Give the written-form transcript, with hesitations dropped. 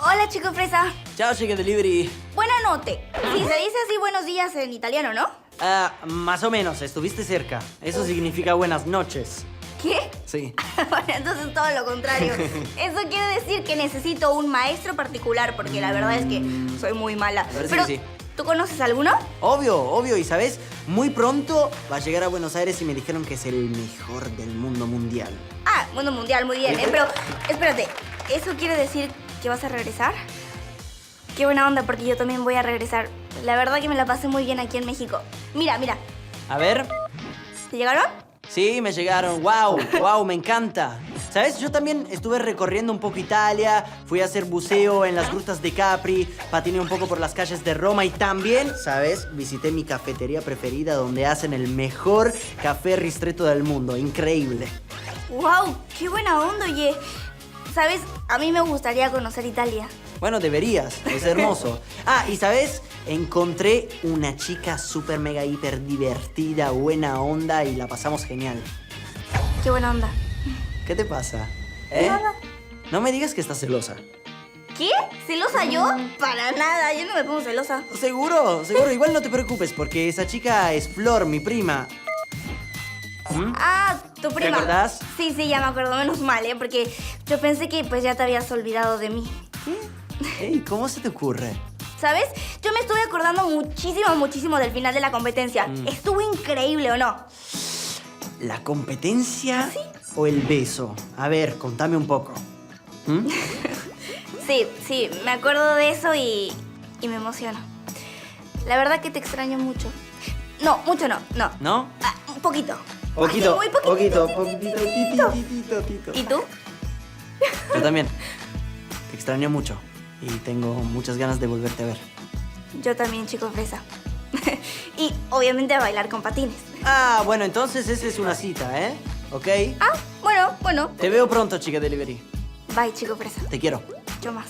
Hola, chico fresa. Ciao, chica delivery. Buena noche. Sí, se dice así buenos días en italiano, ¿no? Más o menos, estuviste cerca. Eso significa buenas noches. ¿Qué? Sí. Bueno, entonces todo lo contrario. Eso quiere decir que necesito un maestro particular, porque la verdad es que soy muy mala. Parece Pero, que sí. ¿tú conoces alguno? Obvio. Y sabes, muy pronto va a llegar a Buenos Aires y me dijeron que es el mejor del mundo mundial. Ah, mundo mundial, muy bien, ¿eh? Pero, espérate, ¿eso quiere decir que vas a regresar? Qué buena onda, porque yo también voy a regresar. La verdad que me la pasé muy bien aquí en México. Mira. A ver. ¿Te llegaron? Sí, me llegaron. Wow, me encanta. ¿Sabes? Yo también estuve recorriendo un poco Italia, fui a hacer buceo en las grutas de Capri, patiné un poco por las calles de Roma y también, ¿sabes? Visité mi cafetería preferida donde hacen el mejor café ristretto del mundo. Increíble. ¡Wow! ¡Qué buena onda, oye! ¿Sabes? A mí me gustaría conocer Italia. Bueno, deberías, es hermoso. Y ¿sabes? Encontré una chica súper mega hiper divertida, buena onda y la pasamos genial. ¡Qué buena onda! ¿Qué te pasa? Nada. No me digas que estás celosa. ¿Qué? ¿Celosa yo? Para nada, yo no me pongo celosa. Seguro. Igual no te preocupes porque esa chica es Flor, mi prima. Ah, tu prima. ¿Te acordás? Sí, ya me acuerdo, menos mal, ¿eh? Porque yo pensé que pues ya te habías olvidado de mí. Ey, ¿cómo se te ocurre? ¿Sabes? Yo me estuve acordando muchísimo del final de la competencia. Estuvo increíble, ¿o no? ¿La competencia ¿Sí? o el beso? A ver, contame un poco. Sí, me acuerdo de eso y me emociono. La verdad que te extraño mucho. No, mucho no. ¿No? Un poquito. Poquito, Ay, muy poquito. poquitito. ¿Y tú? Yo también. Te extraño mucho y tengo muchas ganas de volverte a ver. Yo también, chico fresa. Y obviamente a bailar con patines. Bueno, entonces esa es una cita, ¿eh? ¿Ok? Bueno. Te veo pronto, chica delivery. Bye, chico fresa. Te quiero. Yo más.